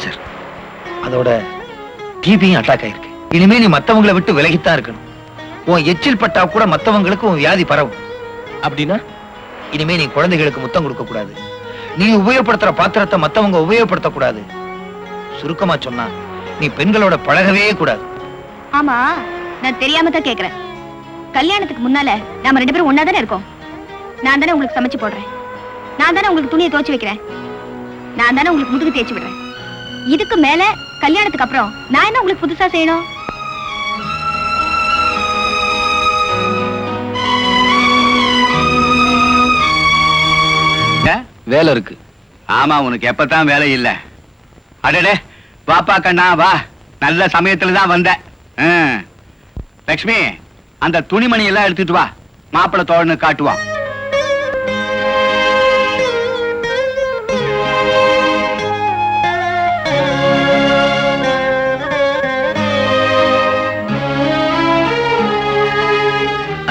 Cancer, அதோட டிபியும் attack ஆயிருக்கு. இனிமே நீ மத்தவங்களை விட்டு விலகித்தான் இருக்கணும். உன் எச்சில் பட்டா கூட மத்தவங்களுக்கு உன் வியாதி பரவும். அப்படின்னா இனிமே நீ குழந்தைகளுக்கு முத்தம் கொடுக்க கூடாது. நீ உபயோகப்படுத்துற பாத்திரத்தை மத்தவங்க உபயோகப்படுத்த கூடாது. சுருக்கமா சொன்னா நீ பெண்களோட பழகவே கூடாது. ஆமா, நான் தெரியாம தான் கேக்குறேன். கல்யாணத்துக்கு முன்னால நாம 2 பேரும் ஒன்னா தானே இருக்கோம். நான் தானே உங்களுக்கு சமைச்சு போடுறேன், நான் தானே உங்களுக்கு துணியை துவைச்சு வைக்கிறேன், நான் தானே உங்களுக்கு முதுகு தேய்ச்சி விடுறேன். இதுக்கு மேல கல்யாணத்துக்கு அப்புறம் நான் என்ன உங்களுக்கு புதுசா செய்யணும்? வேலை இருக்கு. ஆமா, உனக்கு எப்பதான் வேலை இல்ல? அடடே, வாப்பா கண்ணா வா, நல்ல சமயத்துல தான் வந்த. லட்சுமி, அந்த துணிமணி எல்லாம் எடுத்துட்டு வா, மாப்பிள்ளை தோழனு காட்டுவான்.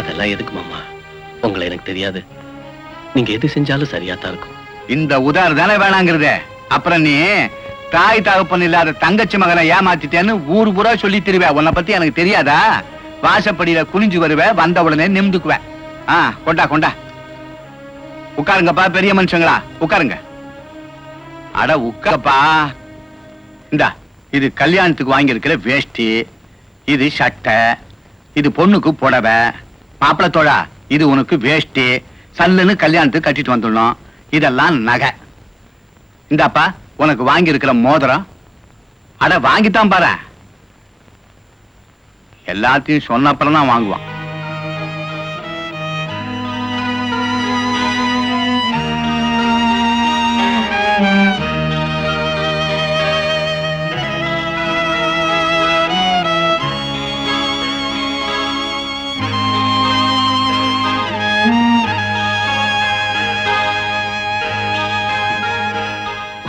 அதெல்லாம் எதுக்கு மாமா? உங்களை எனக்கு தெரியாது. நீங்க எது செஞ்சாலும் சரியா தான் இருக்கும். இந்த உதாரணம் தானே வேணாங்கிறதே. அப்புறம் நீ தாய் தகப்பன் இல்லாத தங்கச்சி மகனை ஏமாத்திட்டேன்னு ஊர் பூரா சொல்லி திருவே. உன்னை பத்தி எனக்கு தெரியாதா? வாசப்படியில குனிஞ்சு வருவே, வந்த உடனே நிமிந்துக்குவேன். கொண்டா கொண்டா, உட்காருங்கப்பா பெரிய மனுஷங்களா, உட்காருங்க. அட உட்காருப்பா. இந்தா, இது கல்யாணத்துக்கு வாங்கியிருக்கிற வேஷ்டி, இது சட்டை, இது பொண்ணுக்கு புடவை. மாப்பிள்ளை தோழா, இது உனக்கு வேஷ்டி, சல்லுன்னு கல்யாணத்துக்கு கட்டிட்டு வந்துடணும். இதெல்லாம் நகை. இந்தாப்பா உனக்கு வாங்கி இருக்கிற மோதிரம். அட வாங்கித்தான் பாரு. எல்லாத்தையும் சொன்னப்பறம் தான் வாங்குவான்.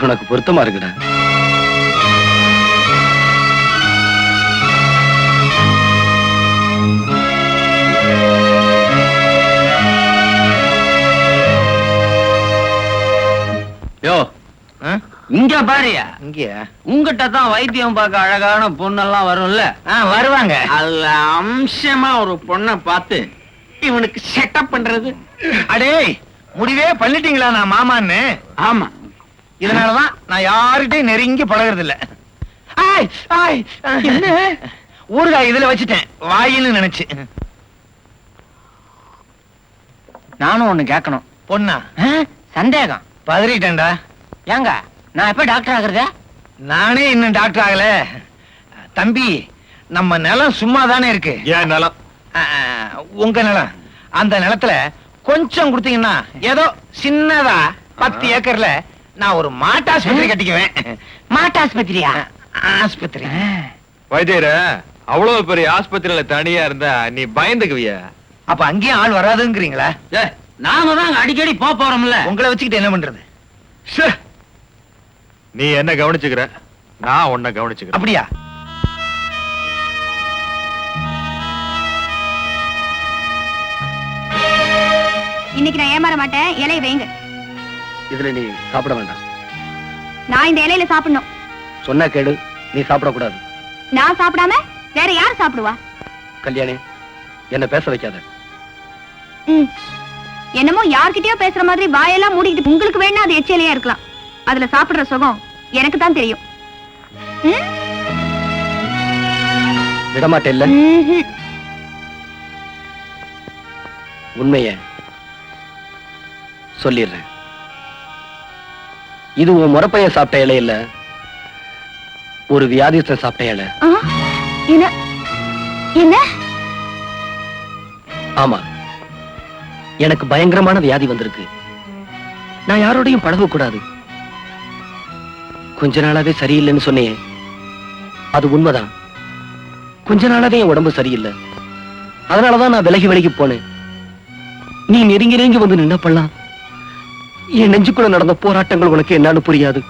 உனக்கு பொருத்தமா இருக்குடா. யோ, இங்க பாரியா, இங்கயா? உங்ககிட்ட தான் வைத்தியம் பார்க்க அழகான பொண்ணெல்லாம் வரும்ல. வருவாங்க. அதுல அம்சமா ஒரு பொண்ணை பார்த்து இவனுக்கு செட்டப் பண்றது. அடே, முடிவே பண்ணிட்டீங்களா நான் மாமான்னு? ஆமா, இதனாலதான் நான் யார்கிட்டையும் நெருங்கி பழகிறது இல்ல. ஊறுகாய் இதுல வச்சுட்டேன், வாயின்னு நினைச்சு. நானும் ஒண்ணு கேட்கணும். பொண்ணா? சந்தேகம். பதறிட்டேன்டா. ஏங்க, நான் எப்ப டாக்டர் ஆகுறத? நானே இன்னும் டாக்டர் ஆகல. தம்பி, நம்ம நிலம் சும்மா தானே இருக்கு. ஏன் நிலம்? உங்க நிலம். அந்த நிலத்துல கொஞ்சம் கொடுத்தீங்கன்னா ஏதோ சின்னதா 10 ஏக்கர்ல நான் ஒரு மாட்டாஸ்பத்திரி கட்டிக்குவேன். மாட்டாஸ்பத்திரியா? ஆஸ்பத்திரி. வைத்தியர, அவ்வளவு பெரிய ஆஸ்பத்திரியில தனியா இருந்தா நீ பயந்துக்குவிய. அப்ப அங்கேயும் ஆள் வராதுங்கிறீங்களா? நாங்க தான் அடிக்கடி போறோம்ல. உங்களை வச்சுக்கிட்டு என்ன பண்றது? நீ என்ன கவனிச்சுக்கிற, நான் உன்னை கவனிச்சுக்கிறேன். அப்படியா? இன்னைக்கு நான் ஏமாற மாட்டேன். இலையை வைங்க. இதுல நீ சாப்பிட வேண்டாம். நான் இந்த இலையில சாப்பிடணும். சொன்னா கேடு, நீ சாப்பிடக்கூடாது. நான் சாப்பிடாம வேற யார் சாப்பிடுவா? கல்யாணி, என்ன பேச வைக்காத. என்னமோ யார்கிட்டயோ பேசுற மாதிரி வாயெல்லாம் மூடிக்கிட்டு உங்களுக்கு வேணா அது எச்சிலையா இருக்கலாம். அதுல சாப்பிடுற சுகம் எனக்கு தான் தெரியும். விடமாட்டே இல்ல? உண்மைய சொல்லிடுறேன். இது உன் முறப்பைய சாப்பிட்ட இலை இல்ல, ஒரு வியாதிஸ்தன் சாப்பிட்ட இலை. என்ன என்ன? ஆமா, எனக்கு பயங்கரமான வியாதி வந்திருக்கு. நான் யாரோடையும் பழக கூடாது. கொஞ்ச நாளாவே சரியில்லைன்னு சொன்னேன், அது உண்மைதான். கொஞ்ச நாளாவே என் உடம்பு சரியில்லை. அதனாலதான் நான் விலகி போனேன். நீ நெருங்கி நெருங்கி வந்து நின்னப்பலாம். என் நெஞ்சுக்குள்ள நடந்த போராட்டங்கள் உனக்கு என்னன்னு புரியாது.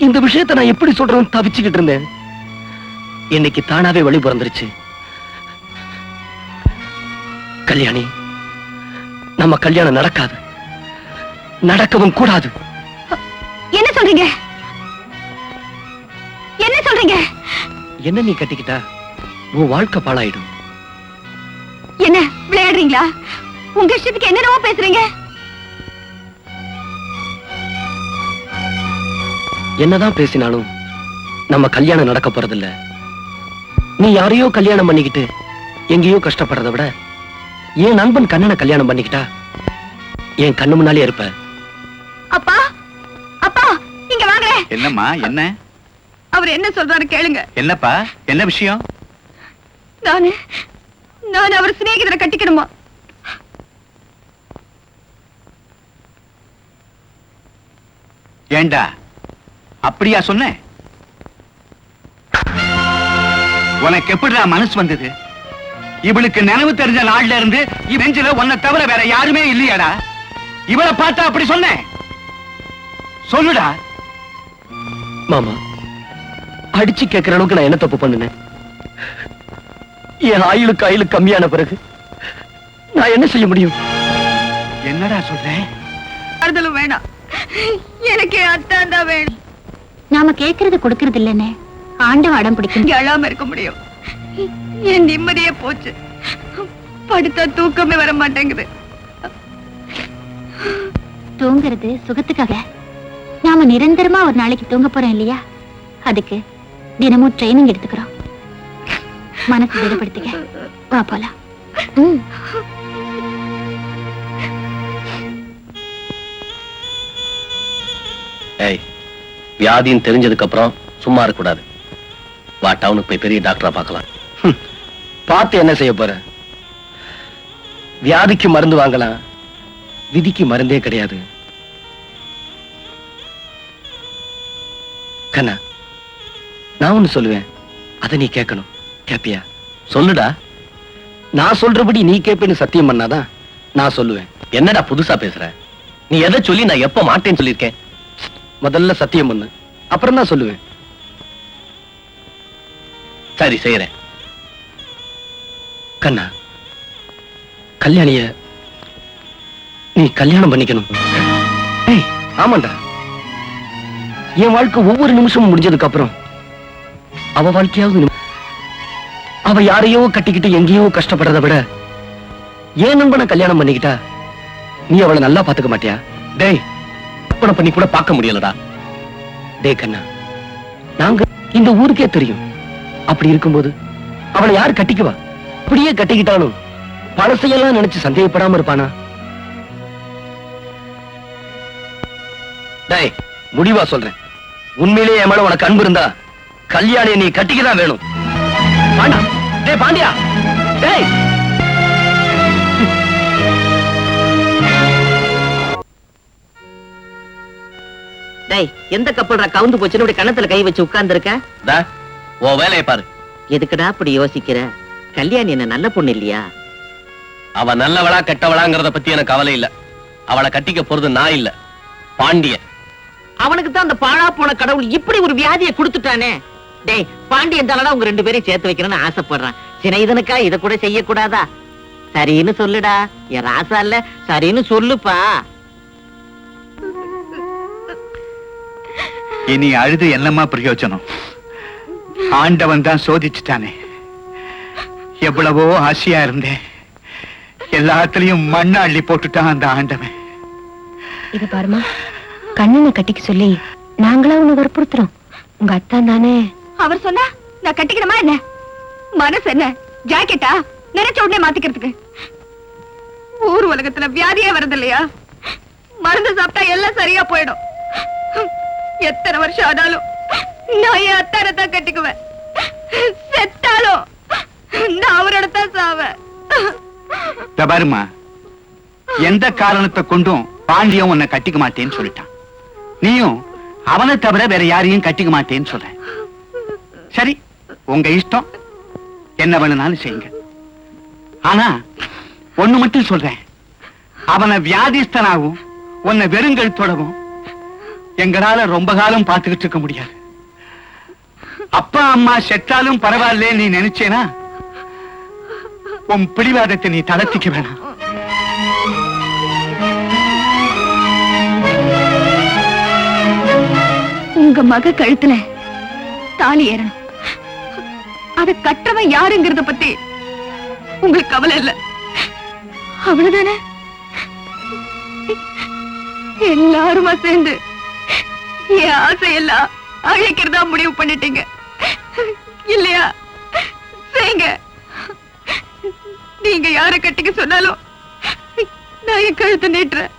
இந்த விஷயத்தை நான் எப்படி சொல்றேன்னு தவிச்சுக்கிட்டு இருந்தேன். இன்னைக்கு தானாவே வழி பிறந்துருச்சு. கல்யாணி, நம்ம கல்யாணம் நடக்காது, நடக்கவும் கூடாது. என்ன சொல்றீங்க? சொல்றீங்க? என்ன நீ கட்டிக்கிட்டா உன் வாழ்க்கை பாழாயிடும். என்ன விளையாடுறீங்களா? உங்க இஷ்டத்துக்கு என்னென்னவோ பேசுறீங்க. என்னதான் பேசினாலும் நம்ம கல்யாணம் நடக்க போறதில்ல. நீ யாரையோ கல்யாணம் பண்ணிக்கிட்டு எங்கேயோ கஷ்டப்படுறத விட என் நண்பன் கண்ணனை கல்யாணம் பண்ணிக்கிட்டா என் கண்ணு முன்னாலே இருப்ப. அப்பா, அப்பா, இங்க வாங்க. என்னம்மா, என்ன? அவர் என்ன சொல்றாரு கேளுங்க. என்னப்பா, என்ன விஷயம்? நான் அவர் சிநேகிதரை கட்டிக்கணுமா? ஏண்டா அப்படியா சொன்ன? உனக்கு எப்படிடா மனசு வந்தது? இவளுக்கு நினைவு தெரிஞ்ச நாள்ல இருந்து இவெஞ்சில உன்னை தவிர வேற யாருமே இல்லையாடா? இவளை பார்த்தா அப்படி சொன்னேன். சொல்லுடா. மாமா, அடிச்சு கேட்கிற அளவுக்கு நான் என்ன தப்பு பண்ணுனேன்? என் ஆயுளுக்கு கம்மியான பிறகு நான் என்ன செய்ய முடியும்? என்னடா சொல்றேன்? அறுதலும் வேணாம், எனக்கு அத்தான் தான் வேணும். நாம கேட்கறது கொடுக்கறது இல்லன்னு ஆண்டவன் அடம் பிடிக்கும். அழாம இருக்க முடியும். என் நிம்மதியே போச்சு. படுத்தா தூக்கமே வர மாட்டேங்குது. தூங்குறது சுகத்துக்காக. நாம நிரந்தரமா ஒரு நாளைக்கு தூங்க போறோம் இல்லையா? அதுக்கு தினமும் ட்ரைனிங் எடுத்துக்கிறோம். மனசு திடப்படுத்திக்க. வா போலாம். வியாதின்னு தெரிஞ்சதுக்கு அப்புறம் சும்மா இருக்க கூடாது. வா, டவுனுக்கு போய் பெரிய டாக்டரா பார்க்கலாம். பார்த்து என்ன செய்ய போற? வியாதிக்கு மருந்து வாங்கலாம், விதிக்கு மருந்தே கிடையாது. கண்ணா, நான் ஒண்ணு சொல்லுவேன், அதை நீ கேட்கணும். கேப்பியா? சொல்லுடா. நான் சொல்றபடி நீ கேப்பேன்னு சத்தியம் பண்ணாதான் நான் சொல்லுவேன். என்னடா புதுசா பேசுற? நீ எதை சொல்லி நான் எப்ப மாட்டேன்னு சொல்லியிருக்கேன்? முதல்ல சத்தியம் பண்ணு, அப்புறம் தான் சொல்லுவேன். சரி, செய்யறேன். கண்ணா, கல்யாணிய நீ கல்யாணம் பண்ணிக்கணும். ஆமாண்டா. என் வாழ்க்கை ஒவ்வொரு நிமிஷமும் முடிஞ்சதுக்கு அப்புறம் அவ வாழ்க்கையாவது அவ யாரையோ கட்டிக்கிட்டு எங்கேயோ கஷ்டப்படுறத விட ஏன் நண்பனை கல்யாணம் பண்ணிக்கிட்டா நீ அவளை நல்லா பாத்துக்க மாட்டியா? டேய், கற்பனை பண்ணி கூட பார்க்க முடியலடா. டேய் கண்ணா, நாங்க இந்த ஊருக்கே தெரியும். அப்படி இருக்கும்போது அவளை யார் கட்டிக்குவா? அப்படியே கட்டிக்கிட்டாலும் பழசையெல்லாம் நினைச்சு சந்தேகப்படாம இருப்பானா? டேய், முடிவா சொல்றேன், உண்மையிலேயே என் மேல உனக்கு அன்பு இருந்தா கல்யாணியை நீ கட்டிக்கதான் வேணும். பாண்டா, டேய் பாண்டியா, டேய். டேய், எந்த கப்பல்ரா கவுந்து போச்சுன்னு இப்படி கணத்துல கை வச்சு உட்கார்ந்து இருக்க? உன் வேலையை பாரு. எதுக்குடா அப்படி யோசிக்கிற? கல்யாணி என்ன நல்ல பொண்ணு இல்லையா? அவ நல்லவளா கெட்டவளாங்கிறத பத்தி எனக்கு கவலை இல்ல. அவளை கட்டிக்க போறது நான் இல்ல, பாண்டியன். அவனுக்கு தான் அந்த பாழா போன கடவுள் இப்படி ஒரு வியாதியை கொடுத்துட்டானே. டேய், பாண்டியன் தானடா உங்க ரெண்டு பேரையும் சேர்த்து வைக்கணும்னு ஆசைப்படுறான். சினைதனுக்கா இத கூட செய்யக்கூடாதா? சரின்னு சொல்லுடா. என் ராசா இல்ல, சரின்னு சொல்லுப்பா. இனி அழுது என்னமா பிரயோஜனம்? ஆண்டவன் தான் சோதிச்சுட்டானே. எவ்வளவோ ஆசையா இருந்தேன், எல்லாத்துலயும் மண்ண அள்ளி போட்டுட்டான் அந்த ஆண்டவன். இது பாருமா, கண்ணனை கட்டிக்க சொல்லி நாங்களா உன்னை வற்புறுத்துறோம். உங்க அத்தான் தானே. அவர் சொன்னா நான் கட்டிக்கணுமா என்ன? மனசு என்ன ஜாக்கெட்டா? நினைச்ச உடனே மாத்திக்கிறதுக்கு. ஊர் உலகத்துல வியாதியே வருது இல்லையா? மருந்து சாப்பிட்டா எல்லாம் சரியா போயிடும். எத்தனை வருஷம் ஆனாலும் நான் என் அத்தானை தான் கட்டிக்குவேன். செத்தாலும் நான் அவரோட தான் சாவேன். பாருமா, எந்த காரணத்தை கொண்டும் பாண்டியன் உன்னை கட்டிக்க மாட்டேன்னு சொல்லிட்டான். நீயும் அவனை தவிர வேற யாரையும் கட்டிக்க மாட்டேன்னு சொல்ற. சரி, உங்க இஷ்டம், என்ன வேணும்னாலும் செய்யுங்க. ஆனா ஒண்ணு மட்டும் சொல்றேன், அவனை வியாதிஸ்தனாகவும் உன்னை வெறுங்கழுத்தோடவும் எங்களால ரொம்ப காலம் பார்த்துக்கிட்டு இருக்க முடியாது. அப்பா அம்மா செத்தாலும் பரவாயில்ல நீ நினைச்சேனா உன் பிடிவாதத்தை நீ தளர்த்திக்க வேணாம். உங்க மக கழுத்துல தாலி ஏறணும். அத கற்றவன் யாருங்கிறத பத்தி உங்களுக்கு கவலை இல்ல, அவ்வளவுதானே? எல்லாருமா சேர்ந்து என் ஆசையெல்லாம் அழைக்கிறதா முடிவு பண்ணிட்டீங்க இல்லையா? செய்யுங்க. நீங்க யார கட்டிக்க சொன்னாலும் நான் என் கழுத்தை நீட்டுறேன்.